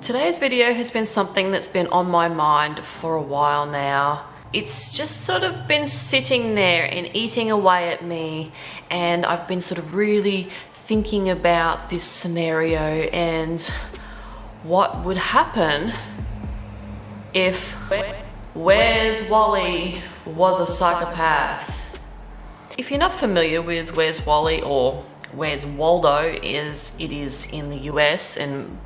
Today's video has been something that's been on my mind for a while now. It's just sort of been sitting there and eating away at me, and I've been sort of really thinking about this scenario and what would happen if Where's Wally was a psychopath. If you're not familiar with Where's Wally, or Where's Waldo as it is in the US and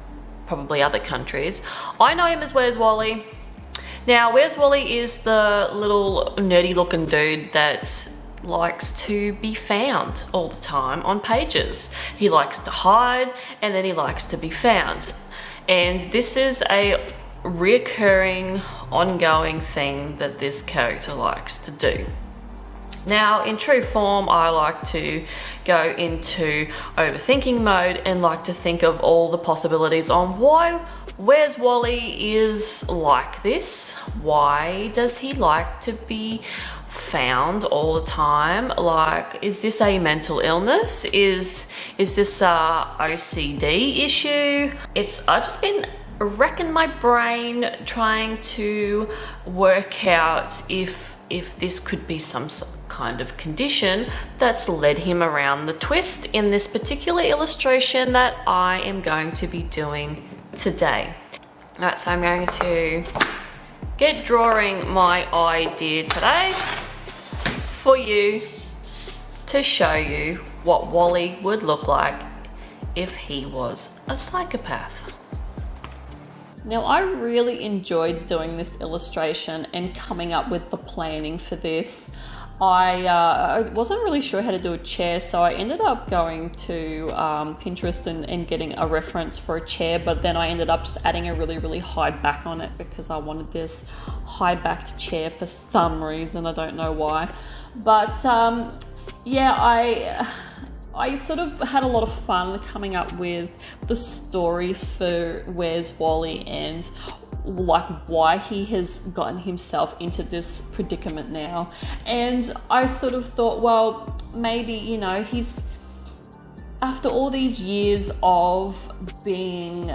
probably other countries, I know him as Where's Wally. Now, Where's Wally is the little nerdy looking dude that likes to be found all the time on pages. He likes to hide and then he likes to be found. And this is a reoccurring, ongoing thing that this character likes to do. Now, in true form, I like to go into overthinking mode and like to think of all the possibilities on why Where's Wally is like this. Why does he like to be found all the time? Like, is this a mental illness? Is this a OCD issue? I've just been racking my brain trying to work out if this could be some kind of condition that's led him around the twist in this particular illustration that I am going to be doing today. Alright, so I'm going to get drawing my idea today for you to show you what Wally would look like if he was a psychopath. Now, I really enjoyed doing this illustration and coming up with the planning for this. I wasn't really sure how to do a chair, so I ended up going to Pinterest and getting a reference for a chair, but then I ended up just adding a really high back on it because I wanted this high backed chair for some reason. I don't know why. But yeah, I sort of had a lot of fun coming up with the story for Where's Wally and like why he has gotten himself into this predicament now. And I sort of thought, well, maybe, you know, he's, after all these years of being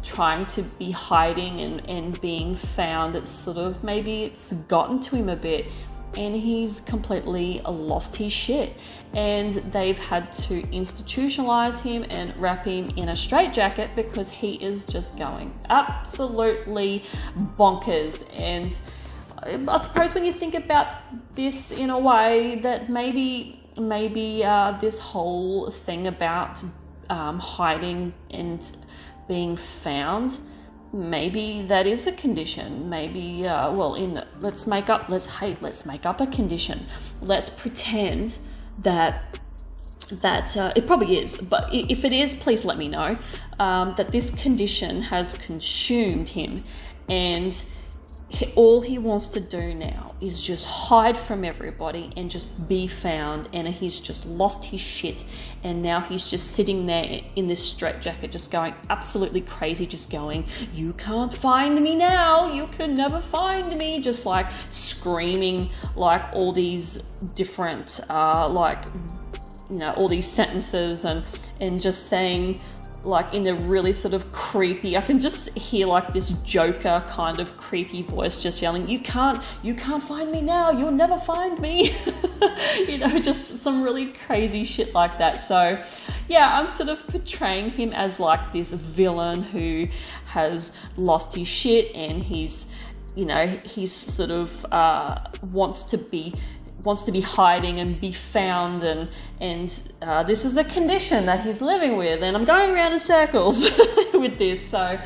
trying to be hiding and being found, it's sort of, maybe it's gotten to him a bit and he's completely lost his shit, and they've had to institutionalize him and wrap him in a straitjacket because he is just going absolutely bonkers. And I suppose when you think about this in a way, that maybe this whole thing about hiding and being found, maybe that is a condition. Maybe let's make up a condition. Let's pretend that it probably is, but if it is, please let me know, that this condition has consumed him, and all he wants to do now is just hide from everybody and just be found, and he's just lost his shit, and now he's just sitting there in this straitjacket just going absolutely crazy, just going, you can't find me now, you can never find me, just like screaming like all these different like, you know, all these sentences and just saying, like, in a really sort of creepy, I can just hear like this Joker kind of creepy voice just yelling, you can't find me now, you'll never find me. You know, just some really crazy shit like that. So yeah, I'm sort of portraying him as like this villain who has lost his shit, and he's, you know, he's sort of wants to be hiding and be found, and this is a condition that he's living with, and I'm going around in circles with this. So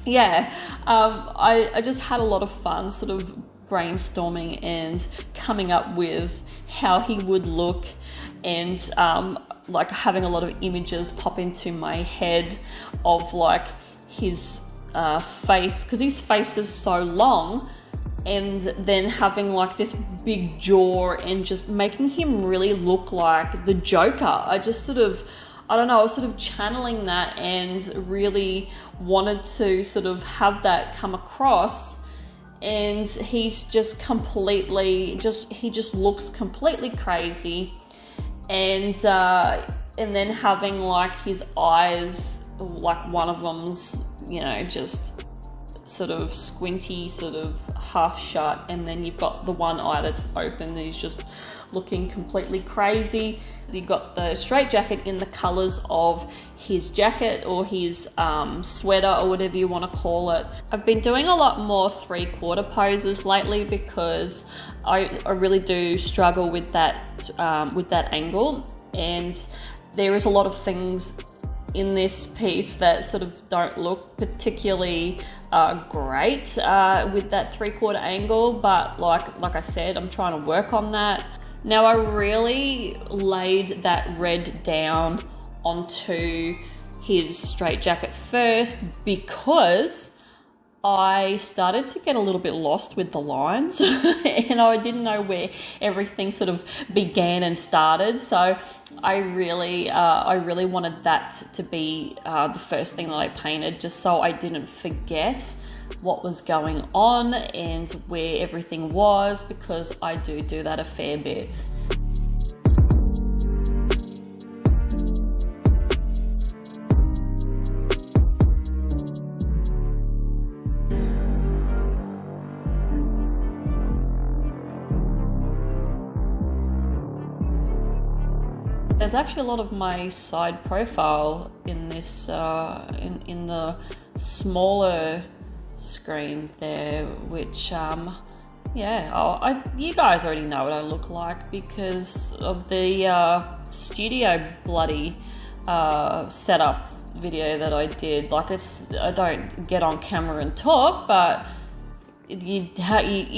yeah, I just had a lot of fun sort of brainstorming and coming up with how he would look, and like having a lot of images pop into my head of like his face, because his face is so long, and then having like this big jaw and just making him really look like the Joker. I just sort of, I don't know, I was sort of channeling that and really wanted to sort of have that come across. And he's just completely, he just looks completely crazy. And then having like his eyes like one of them's, you know, just sort of squinty, sort of half shut, and then you've got the one eye that's open and he's just looking completely crazy. You've got the straight jacket in the colors of his jacket or his sweater or whatever you want to call it. I've been doing a lot more 3/4 poses lately because I really do struggle with that angle, and there is a lot of things in this piece that sort of don't look particularly great with that 3/4 angle, but like I said, I'm trying to work on that. Now, I really laid that red down onto his straight jacket first because I started to get a little bit lost with the lines and I didn't know where everything sort of began and started. So I really wanted that to be the first thing that I painted, just so I didn't forget what was going on and where everything was, because I do that a fair bit. There's actually a lot of my side profile in this, in the smaller screen there, which yeah, you guys already know what I look like because of the studio bloody setup video that I did. Like, I don't get on camera and talk, but you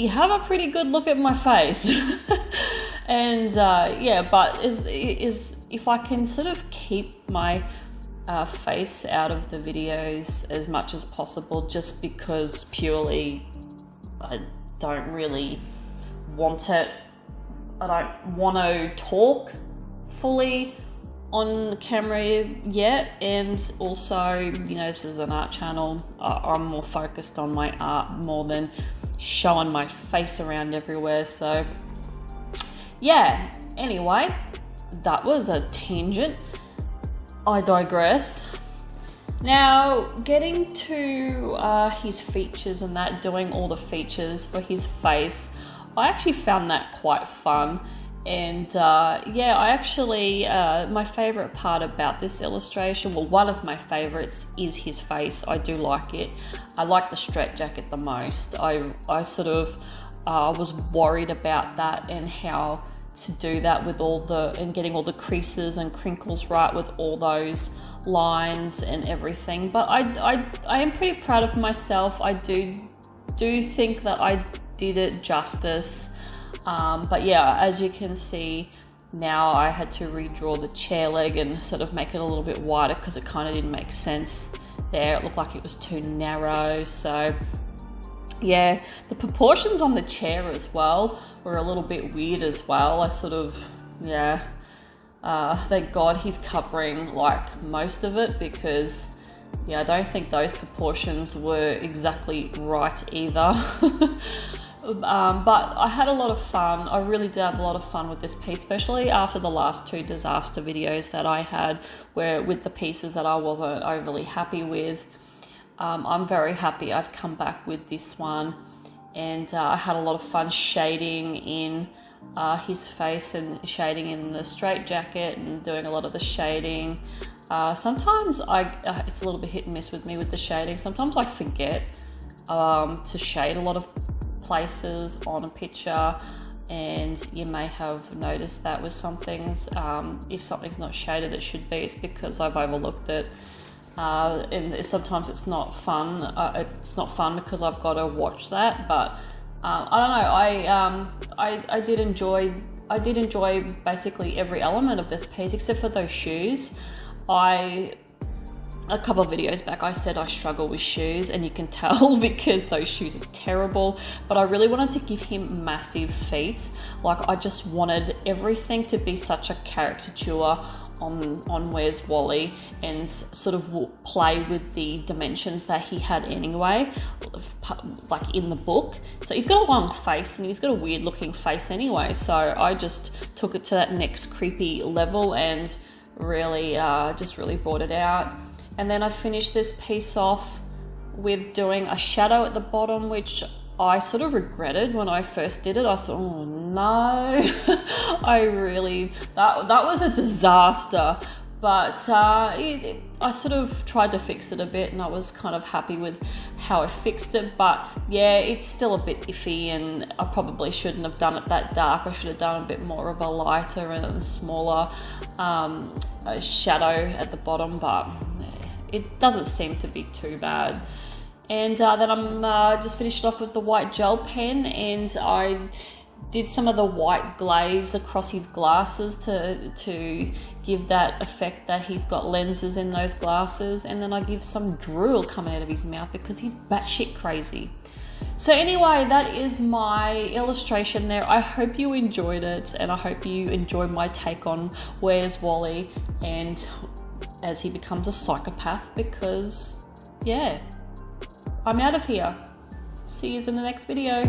have a pretty good look at my face. And yeah, but if I can sort of keep my face out of the videos as much as possible, just because purely I don't really want it. I don't want to talk fully on camera yet, and also, you know, this is an art channel. I'm more focused on my art more than showing my face around everywhere. So yeah, anyway, that was a tangent. I digress. Now, getting to his features and that, doing all the features for his face, I actually found that quite fun. And yeah, I actually, my favorite part about this illustration, well, one of my favorites is his face. I do like it. I like the straight jacket the most. I sort of was worried about that and how to do that with and getting all the creases and crinkles right with all those lines and everything. But I am pretty proud of myself. I do think that I did it justice. But yeah, as you can see now, I had to redraw the chair leg and sort of make it a little bit wider because it kind of didn't make sense there. It looked like it was too narrow. So yeah, the proportions on the chair as well were a little bit weird as well. I sort of, yeah, thank God he's covering like most of it, because yeah, I don't think those proportions were exactly right either. But I had a lot of fun. I really did have a lot of fun with this piece, especially after the last two disaster videos that I had, where with the pieces that I wasn't overly happy with. I'm very happy I've come back with this one, and I had a lot of fun shading in his face and shading in the straight jacket and doing a lot of the shading. Sometimes it's a little bit hit and miss with me with the shading. Sometimes I forget to shade a lot of places on a picture, and you may have noticed that with some things. If something's not shaded it should be, it's because I've overlooked it. And sometimes it's not fun. It's not fun because I've got to watch that. But I don't know. I did enjoy basically every element of this piece except for those shoes. A couple of videos back I said I struggle with shoes, and you can tell because those shoes are terrible, but I really wanted to give him massive feet. Like, I just wanted everything to be such a caricature on Where's Wally, and sort of play with the dimensions that he had anyway, like in the book. So he's got a long face and he's got a weird looking face anyway, so I just took it to that next creepy level and really just really brought it out. And then I finished this piece off with doing a shadow at the bottom, which I sort of regretted when I first did it. I thought, oh no, that was a disaster. But I sort of tried to fix it a bit, and I was kind of happy with how I fixed it. But yeah, it's still a bit iffy, and I probably shouldn't have done it that dark. I should have done a bit more of a lighter and a smaller shadow at the bottom, but it doesn't seem to be too bad. And then I'm just finished off with the white gel pen, and I did some of the white glaze across his glasses to give that effect that he's got lenses in those glasses. And then I give some drool coming out of his mouth because he's batshit crazy. So anyway, that is my illustration there. I hope you enjoyed it, and I hope you enjoyed my take on Where's Wally and as he becomes a psychopath, because yeah, I'm out of here. See you in the next video.